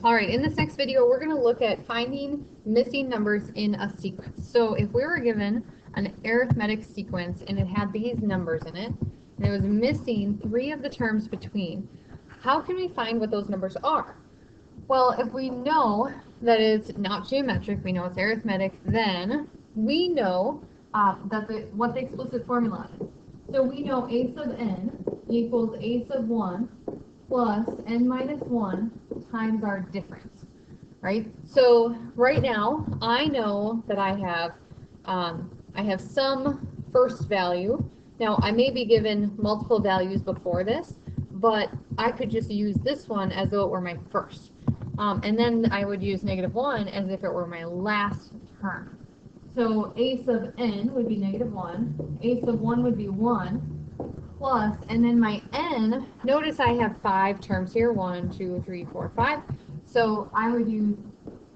All right, in this next video, we're going to look at finding missing numbers in a sequence. So if we were given an arithmetic sequence and it had these numbers in it, and it was missing 3 of the terms between, how can we find what those numbers are? Well, if we know that it's not geometric, we know it's arithmetic, then we know what the explicit formula is. So we know a sub n equals a sub 1 plus n minus 1 times our difference, right? So right now, I know that I have some first value. Now, I may be given multiple values before this, but I could just use this one as though it were my first. And then I would use -1 as if it were my last term. So a sub n would be -1, a sub 1 would be 1, plus, and then my n, notice I have 5 terms here, 1, 2, 3, 4, 5. So I would use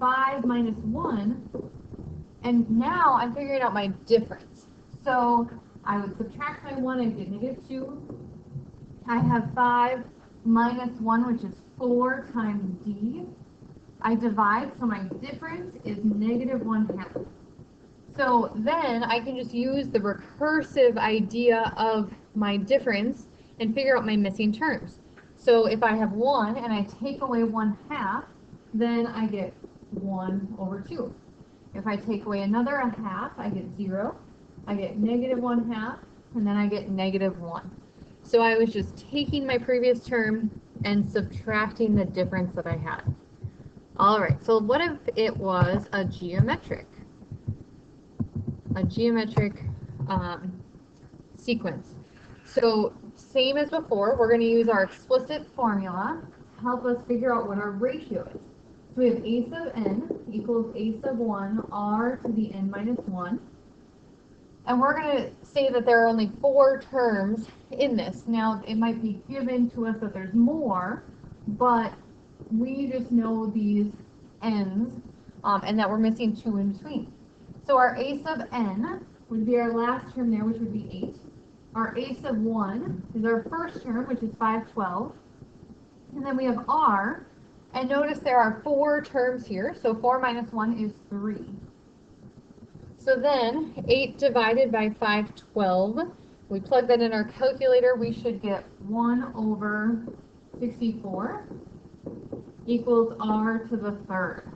5 minus 1, and now I'm figuring out my difference. So I would subtract my 1 and get -2. I have 5 minus 1, which is 4 times d. I divide, so my difference is -1/2. So then I can just use the recursive idea of my difference and figure out my missing terms. So if I have 1 and I take away 1/2, then I get 1/2. If I take away another 1/2, I get 0. I get -1/2, and then I get -1. So I was just taking my previous term and subtracting the difference that I had. All right, so what if it was a geometric sequence? So same as before, we're going to use our explicit formula to help us figure out what our ratio is. So we have a sub n equals a sub 1 r to the n minus 1. And we're going to say that there are only 4 terms in this. Now, it might be given to us that there's more, but we just know these n's and that we're missing 2 in between. So our a sub n would be our last term there, which would be 8. Our a sub 1 is our first term, which is 5/12. And then we have r, and notice there are 4 terms here, so 4 minus 1 is 3. So then 8 divided by 5/12, we plug that in our calculator, we should get 1/64 equals r to the third.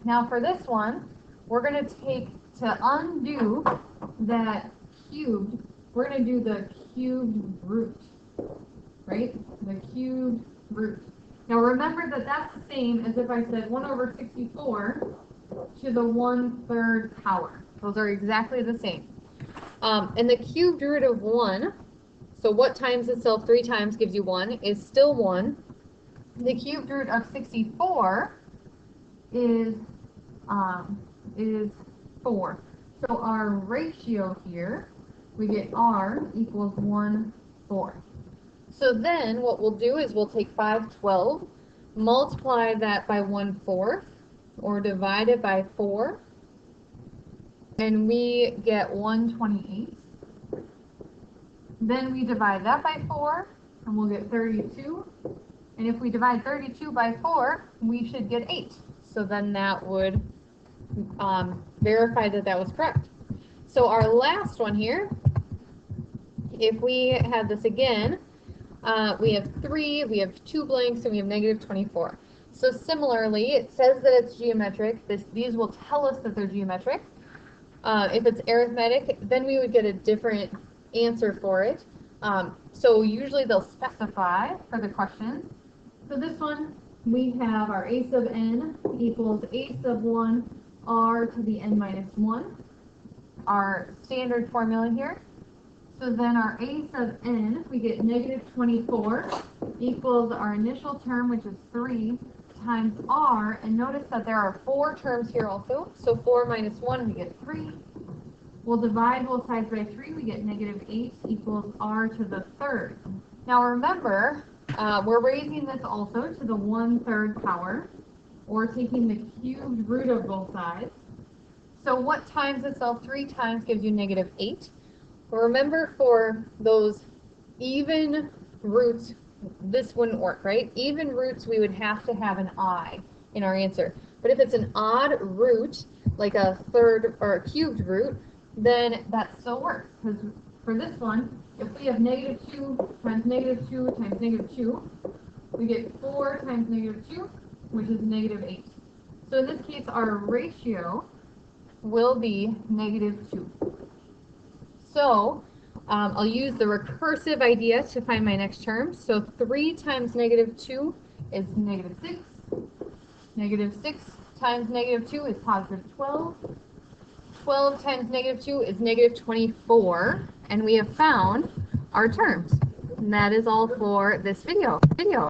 Now for this one, we're going to undo that cubed, we're going to do the cubed root, right? The cubed root. Now remember that that's the same as if I said 1/64 to the 1/3 power. Those are exactly the same. And the cubed root of 1, so what times itself 3 times gives you 1, is still 1. The cubed root of 64 is 4. So our ratio here, we get r equals 1/4. So then what we'll do is we'll take 5/12, multiply that by 1/4, or divide it by 4, and we get 1/28. Then we divide that by 4, and we'll get 32. And if we divide 32 by 4, we should get 8. So then that would verify that that was correct. So our last one here, if we had this again, we have 3, we have 2 blanks, and we have -24. So similarly, it says that it's geometric. These will tell us that they're geometric. If it's arithmetic, then we would get a different answer for it. So usually they'll specify for the questions. So this one, we have our a sub n equals a sub 1 r to the n minus 1, our standard formula here. So then our a sub n, we get -24 equals our initial term, which is 3, times r, and notice that there are 4 terms here also, so 4 minus 1, we get 3. We'll divide both sides by 3, we get -8 equals r to the third. Now remember, we're raising this also to the 1/3 power, or taking the cubed root of both sides. So what times itself 3 times gives you -8. Remember, for those even roots, this wouldn't work, right? Even roots, we would have to have an I in our answer. But if it's an odd root, like a third or a cubed root, then that still works. Because for this one, if we have -2 times -2 times -2, we get 4 times -2, which is -8. So in this case, our ratio will be -2. So I'll use the recursive idea to find my next term. So 3 times -2 is -6. -6 times -2 is +12. 12 times -2 is -24. And we have found our terms. And that is all for this video.